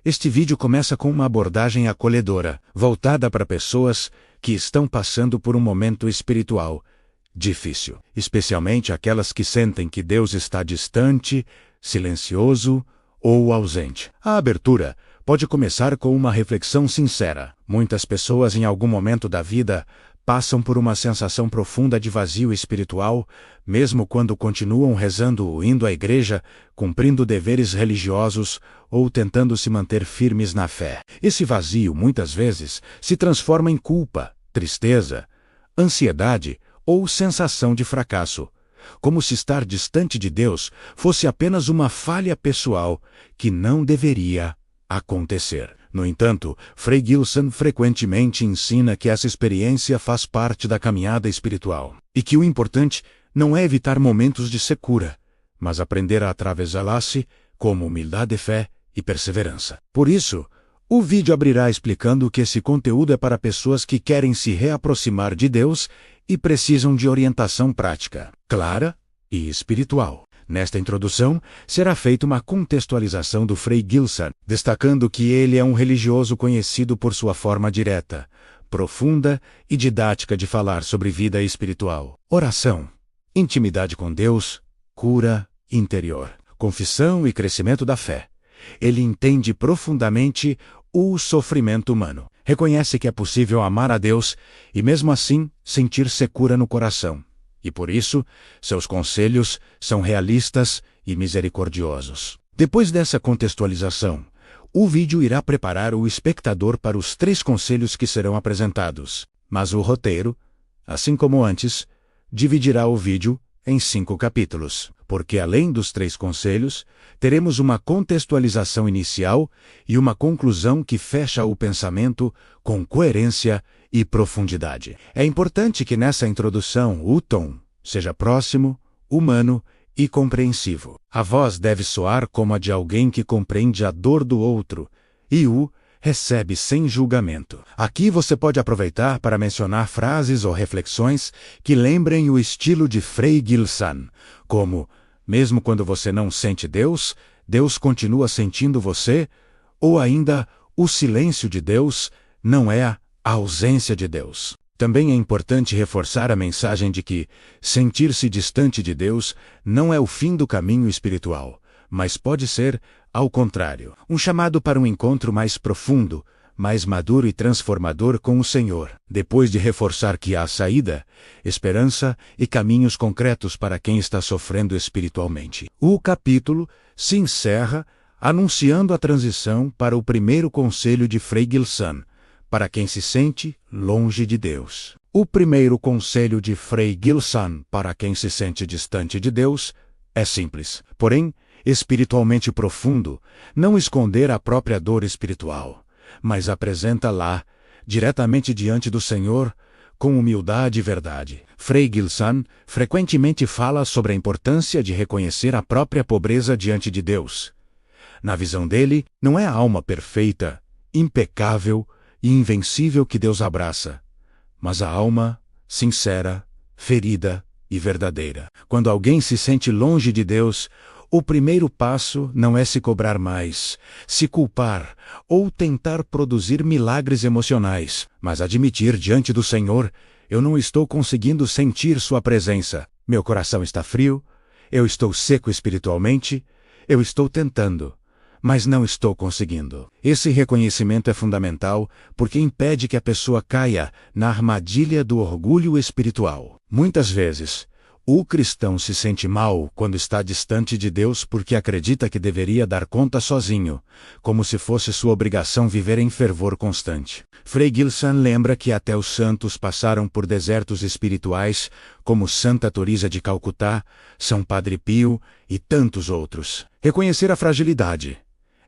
Este vídeo começa com uma abordagem acolhedora, voltada para pessoas que estão passando por um momento espiritual difícil, especialmente aquelas que sentem que Deus está distante, silencioso ou ausente. A abertura pode começar com uma reflexão sincera. Muitas pessoas em algum momento da vida passam por uma sensação profunda de vazio espiritual, mesmo quando continuam rezando ou indo à igreja, cumprindo deveres religiosos ou tentando se manter firmes na fé. Esse vazio, muitas vezes, se transforma em culpa, tristeza, ansiedade ou sensação de fracasso, como se estar distante de Deus fosse apenas uma falha pessoal que não deveria acontecer. No entanto, Frei Gilson frequentemente ensina que essa experiência faz parte da caminhada espiritual, e que o importante não é evitar momentos de secura, mas aprender a atravessá-las com humildade, fé e perseverança. Por isso, o vídeo abrirá explicando que esse conteúdo é para pessoas que querem se reaproximar de Deus e precisam de orientação prática, clara e espiritual. Nesta introdução, será feita uma contextualização do Frei Gilson, destacando que ele é um religioso conhecido por sua forma direta, profunda e didática de falar sobre vida espiritual, oração, intimidade com Deus, cura interior, confissão e crescimento da fé. Ele entende profundamente o sofrimento humano. Reconhece que é possível amar a Deus e, mesmo assim, sentir secura no coração. E por isso, seus conselhos são realistas e misericordiosos. Depois dessa contextualização, o vídeo irá preparar o espectador para os 3 conselhos que serão apresentados. Mas o roteiro, assim como antes, dividirá o vídeo em 5 capítulos, porque além dos 3 conselhos, teremos uma contextualização inicial e uma conclusão que fecha o pensamento com coerência e profundidade. É importante que nessa introdução o tom seja próximo, humano e compreensivo. A voz deve soar como a de alguém que compreende a dor do outro e o recebe sem julgamento. Aqui você pode aproveitar para mencionar frases ou reflexões que lembrem o estilo de Frei Gilson, como mesmo quando você não sente Deus, Deus continua sentindo você, ou ainda o silêncio de Deus não é a ausência de Deus. Também é importante reforçar a mensagem de que sentir-se distante de Deus não é o fim do caminho espiritual, mas pode ser, ao contrário, um chamado para um encontro mais profundo, mais maduro e transformador com o Senhor. Depois de reforçar que há saída, esperança e caminhos concretos para quem está sofrendo espiritualmente, o capítulo se encerra anunciando a transição para o primeiro conselho de Frei Gilson, para quem se sente longe de Deus. O primeiro conselho de Frei Gilson para quem se sente distante de Deus é simples, porém espiritualmente profundo: não esconder a própria dor espiritual, mas apresenta lá, diretamente diante do Senhor, com humildade e verdade. Frei Gilson frequentemente fala sobre a importância de reconhecer a própria pobreza diante de Deus. Na visão dele, não é a alma perfeita, impecável e invencível que Deus abraça, mas a alma sincera, ferida e verdadeira. Quando alguém se sente longe de Deus, o primeiro passo não é se cobrar mais, se culpar ou tentar produzir milagres emocionais, mas admitir diante do Senhor: eu não estou conseguindo sentir sua presença, meu coração está frio, eu estou seco espiritualmente, eu estou tentando, mas não estou conseguindo. Esse reconhecimento é fundamental porque impede que a pessoa caia na armadilha do orgulho espiritual. Muitas vezes, o cristão se sente mal quando está distante de Deus porque acredita que deveria dar conta sozinho, como se fosse sua obrigação viver em fervor constante. Frei Gilson lembra que até os santos passaram por desertos espirituais, como Santa Teresa de Calcutá, São Padre Pio e tantos outros. Reconhecer a fragilidade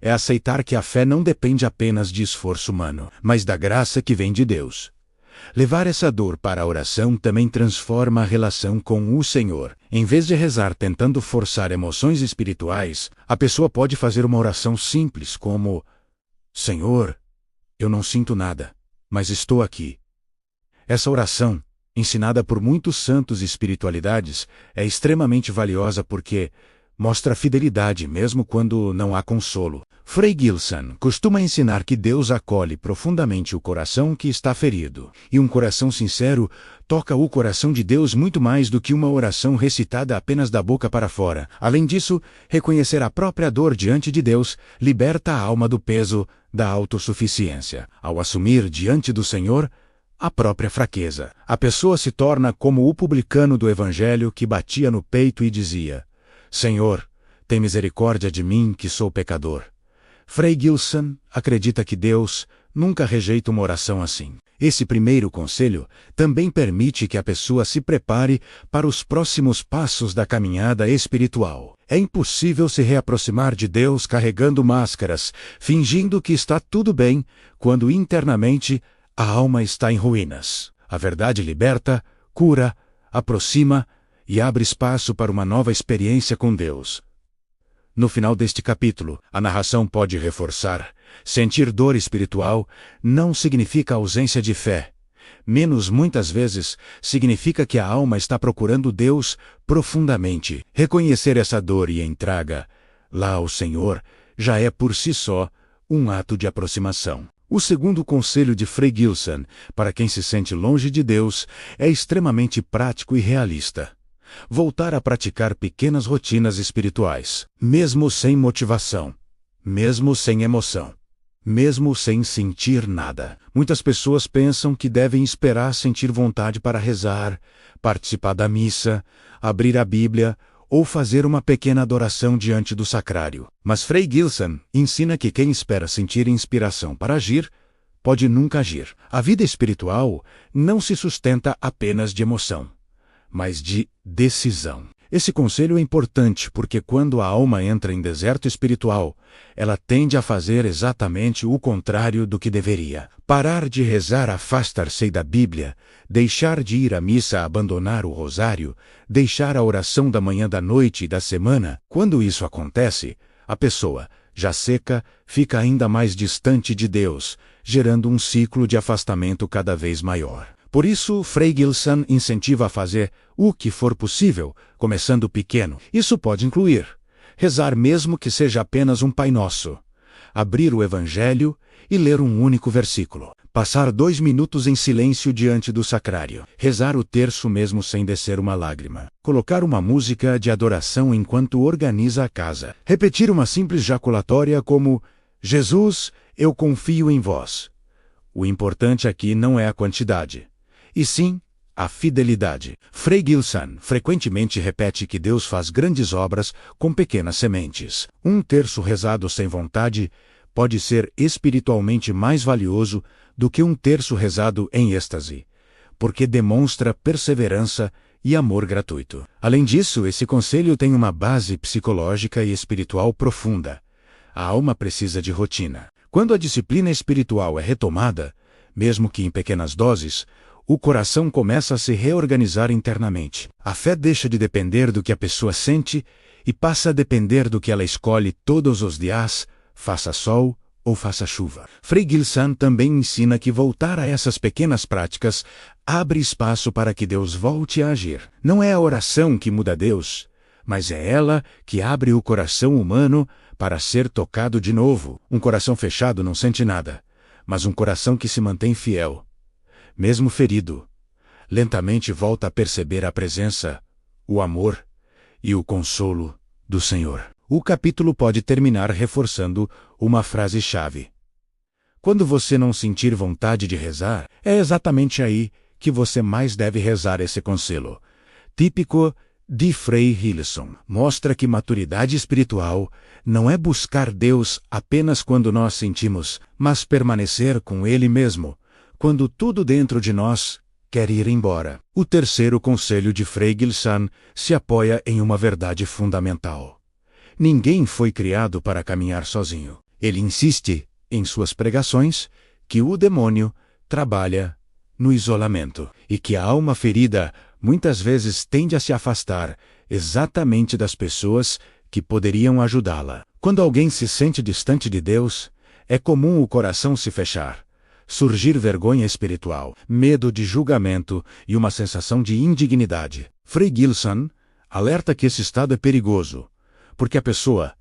é aceitar que a fé não depende apenas de esforço humano, mas da graça que vem de Deus. Levar essa dor para a oração também transforma a relação com o Senhor. Em vez de rezar tentando forçar emoções espirituais, a pessoa pode fazer uma oração simples como: Senhor, eu não sinto nada, mas estou aqui. Essa oração, ensinada por muitos santos e espiritualidades, é extremamente valiosa porque mostra fidelidade mesmo quando não há consolo. Frei Gilson costuma ensinar que Deus acolhe profundamente o coração que está ferido. E um coração sincero toca o coração de Deus muito mais do que uma oração recitada apenas da boca para fora. Além disso, reconhecer a própria dor diante de Deus liberta a alma do peso da autossuficiência. Ao assumir diante do Senhor a própria fraqueza, a pessoa se torna como o publicano do Evangelho que batia no peito e dizia: Senhor, tem misericórdia de mim que sou pecador. Frei Gilson acredita que Deus nunca rejeita uma oração assim. Esse primeiro conselho também permite que a pessoa se prepare para os próximos passos da caminhada espiritual. É impossível se reaproximar de Deus carregando máscaras, fingindo que está tudo bem, quando internamente a alma está em ruínas. A verdade liberta, cura, aproxima e abre espaço para uma nova experiência com Deus. No final deste capítulo, a narração pode reforçar: sentir dor espiritual não significa ausência de fé. Menos muitas vezes significa que a alma está procurando Deus profundamente. Reconhecer essa dor e entrega lá ao Senhor já é por si só um ato de aproximação. O segundo conselho de Frei Gilson para quem se sente longe de Deus é extremamente prático e realista. Voltar a praticar pequenas rotinas espirituais, mesmo sem motivação, mesmo sem emoção, mesmo sem sentir nada. Muitas pessoas pensam que devem esperar sentir vontade para rezar, participar da missa, abrir a Bíblia ou fazer uma pequena adoração diante do sacrário. Mas Frei Gilson ensina que quem espera sentir inspiração para agir, pode nunca agir. A vida espiritual não se sustenta apenas de emoção, mas de decisão. Esse conselho é importante porque quando a alma entra em deserto espiritual, ela tende a fazer exatamente o contrário do que deveria. Parar de rezar, afastar-se da Bíblia, deixar de ir à missa, abandonar o rosário, deixar a oração da manhã, da noite e da semana. Quando isso acontece, a pessoa, já seca, fica ainda mais distante de Deus, gerando um ciclo de afastamento cada vez maior. Por isso, Frei Gilson incentiva a fazer o que for possível, começando pequeno. Isso pode incluir rezar mesmo que seja apenas um Pai Nosso, abrir o Evangelho e ler um único versículo, passar 2 minutos em silêncio diante do sacrário, rezar o terço mesmo sem descer uma lágrima, colocar uma música de adoração enquanto organiza a casa, repetir uma simples jaculatória como: Jesus, eu confio em vós. O importante aqui não é a quantidade, e sim a fidelidade. Frei Gilson frequentemente repete que Deus faz grandes obras com pequenas sementes. Um terço rezado sem vontade pode ser espiritualmente mais valioso do que um terço rezado em êxtase, porque demonstra perseverança e amor gratuito. Além disso, esse conselho tem uma base psicológica e espiritual profunda. A alma precisa de rotina. Quando a disciplina espiritual é retomada, mesmo que em pequenas doses, o coração começa a se reorganizar internamente. A fé deixa de depender do que a pessoa sente e passa a depender do que ela escolhe todos os dias, faça sol ou faça chuva. Frei Gilson também ensina que voltar a essas pequenas práticas abre espaço para que Deus volte a agir. Não é a oração que muda Deus, mas é ela que abre o coração humano para ser tocado de novo. Um coração fechado não sente nada, mas um coração que se mantém fiel, mesmo ferido, lentamente volta a perceber a presença, o amor e o consolo do Senhor. O capítulo pode terminar reforçando uma frase-chave: quando você não sentir vontade de rezar, é exatamente aí que você mais deve rezar. Esse conselho, típico de Frei Gilson, mostra que maturidade espiritual não é buscar Deus apenas quando nós sentimos, mas permanecer com Ele mesmo, quando tudo dentro de nós quer ir embora. O terceiro conselho de Frei Gilson se apoia em uma verdade fundamental: ninguém foi criado para caminhar sozinho. Ele insiste, em suas pregações, que o demônio trabalha no isolamento e que a alma ferida muitas vezes tende a se afastar exatamente das pessoas que poderiam ajudá-la. Quando alguém se sente distante de Deus, é comum o coração se fechar, surgir vergonha espiritual, medo de julgamento e uma sensação de indignidade. Frei Gilson alerta que esse estado é perigoso, porque a pessoa,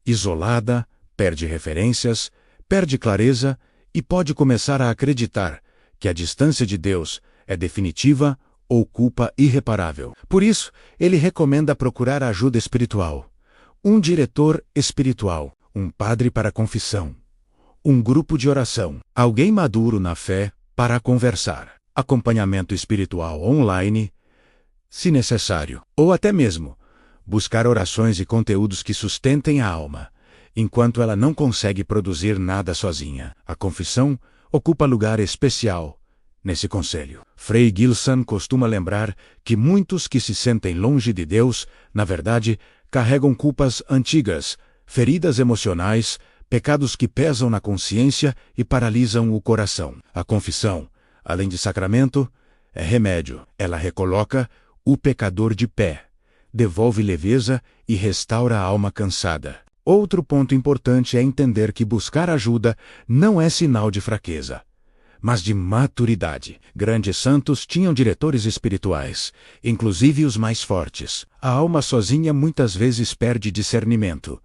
isolada, perde referências, perde clareza e pode começar a acreditar que a distância de Deus é definitiva ou culpa irreparável. Por isso, ele recomenda procurar ajuda espiritual, um diretor espiritual, um padre para confissão, um grupo de oração, alguém maduro na fé para conversar, acompanhamento espiritual online, se necessário, ou até mesmo buscar orações e conteúdos que sustentem a alma, enquanto ela não consegue produzir nada sozinha. A confissão ocupa lugar especial nesse conselho. Frei Gilson costuma lembrar que muitos que se sentem longe de Deus, na verdade, carregam culpas antigas, feridas emocionais, pecados que pesam na consciência e paralisam o coração. A confissão, além de sacramento, é remédio. Ela recoloca o pecador de pé, devolve leveza e restaura a alma cansada. Outro ponto importante é entender que buscar ajuda não é sinal de fraqueza, mas de maturidade. Grandes santos tinham diretores espirituais, inclusive os mais fortes. A alma sozinha muitas vezes perde discernimento,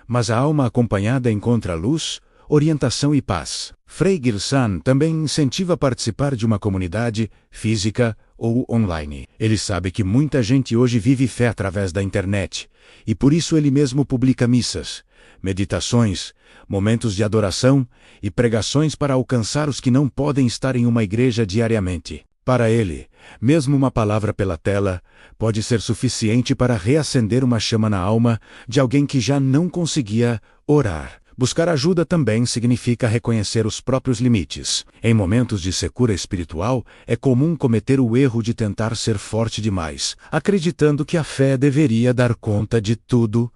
mas a alma acompanhada encontra luz, orientação e paz. Frei Gilson também incentiva a participar de uma comunidade, física ou online. Ele sabe que muita gente hoje vive fé através da internet, e por isso ele mesmo publica missas, meditações, momentos de adoração e pregações para alcançar os que não podem estar em uma igreja diariamente. Para ele, mesmo uma palavra pela tela pode ser suficiente para reacender uma chama na alma de alguém que já não conseguia orar. Buscar ajuda também significa reconhecer os próprios limites. Em momentos de secura espiritual, é comum cometer o erro de tentar ser forte demais, acreditando que a fé deveria dar conta de tudo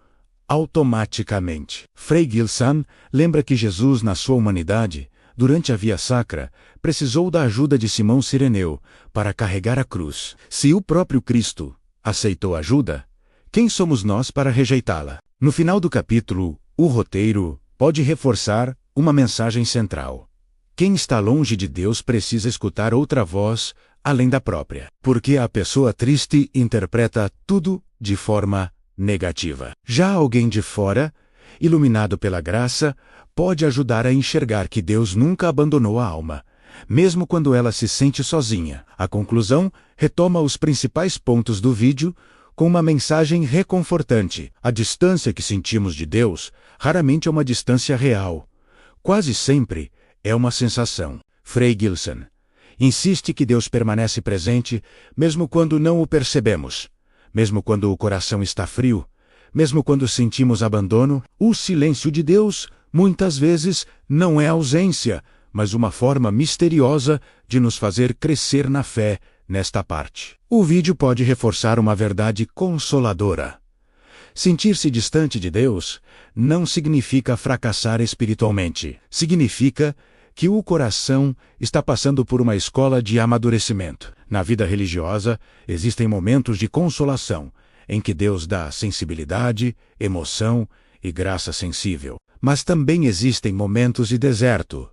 automaticamente. Frei Gilson lembra que Jesus, na sua humanidade, durante a Via Sacra, precisou da ajuda de Simão Cireneu para carregar a cruz. Se o próprio Cristo aceitou ajuda, quem somos nós para rejeitá-la? No final do capítulo, o roteiro pode reforçar uma mensagem central. Quem está longe de Deus precisa escutar outra voz além da própria, porque a pessoa triste interpreta tudo de forma negativa. Já alguém de fora, iluminado pela graça, pode ajudar a enxergar que Deus nunca abandonou a alma, mesmo quando ela se sente sozinha. A conclusão retoma os principais pontos do vídeo com uma mensagem reconfortante. A distância que sentimos de Deus raramente é uma distância real. Quase sempre é uma sensação. Frei Gilson insiste que Deus permanece presente mesmo quando não o percebemos, mesmo quando o coração está frio, mesmo quando sentimos abandono. O silêncio de Deus, muitas vezes, não é ausência, mas uma forma misteriosa de nos fazer crescer na fé nesta parte. O vídeo pode reforçar uma verdade consoladora. Sentir-se distante de Deus não significa fracassar espiritualmente. Significa que o coração está passando por uma escola de amadurecimento. Na vida religiosa, existem momentos de consolação, em que Deus dá sensibilidade, emoção e graça sensível. Mas também existem momentos de deserto,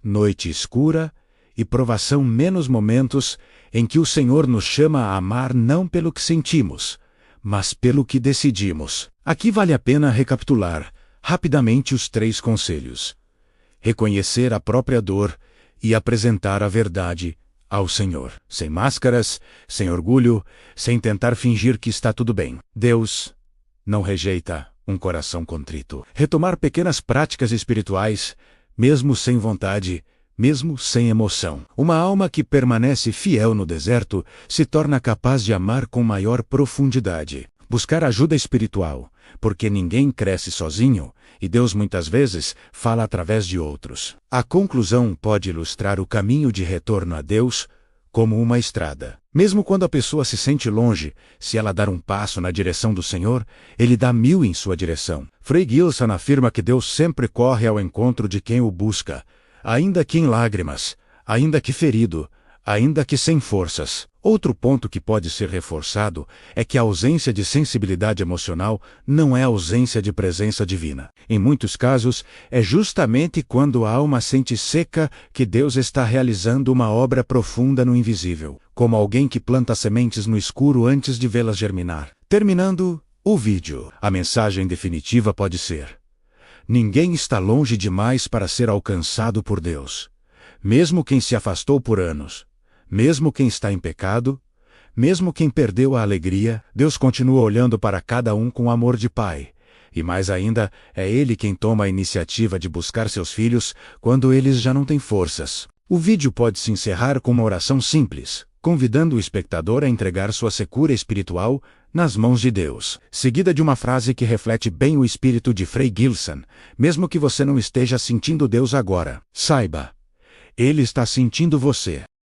noite escura e provação, menos momentos em que o Senhor nos chama a amar não pelo que sentimos, mas pelo que decidimos. Aqui vale a pena recapitular rapidamente os 3 conselhos: reconhecer a própria dor e apresentar a verdade ao Senhor, sem máscaras, sem orgulho, sem tentar fingir que está tudo bem. Deus não rejeita um coração contrito. Retomar pequenas práticas espirituais, mesmo sem vontade, mesmo sem emoção. Uma alma que permanece fiel no deserto se torna capaz de amar com maior profundidade. Buscar ajuda espiritual, porque ninguém cresce sozinho e Deus muitas vezes fala através de outros. A conclusão pode ilustrar o caminho de retorno a Deus como uma estrada. Mesmo quando a pessoa se sente longe, se ela dar um passo na direção do Senhor, Ele dá 1000 em sua direção. Frei Gilson afirma que Deus sempre corre ao encontro de quem o busca, ainda que em lágrimas, ainda que ferido, ainda que sem forças. Outro ponto que pode ser reforçado é que a ausência de sensibilidade emocional não é ausência de presença divina. Em muitos casos, é justamente quando a alma sente seca que Deus está realizando uma obra profunda no invisível, como alguém que planta sementes no escuro antes de vê-las germinar. Terminando o vídeo, a mensagem definitiva pode ser: Ninguém está longe demais para ser alcançado por Deus. Mesmo quem se afastou por anos, mesmo quem está em pecado, mesmo quem perdeu a alegria, Deus continua olhando para cada um com amor de pai. E mais ainda, é Ele quem toma a iniciativa de buscar seus filhos quando eles já não têm forças. O vídeo pode se encerrar com uma oração simples, convidando o espectador a entregar sua secura espiritual nas mãos de Deus, seguida de uma frase que reflete bem o espírito de Frei Gilson: mesmo que você não esteja sentindo Deus agora, saiba, Ele está sentindo você.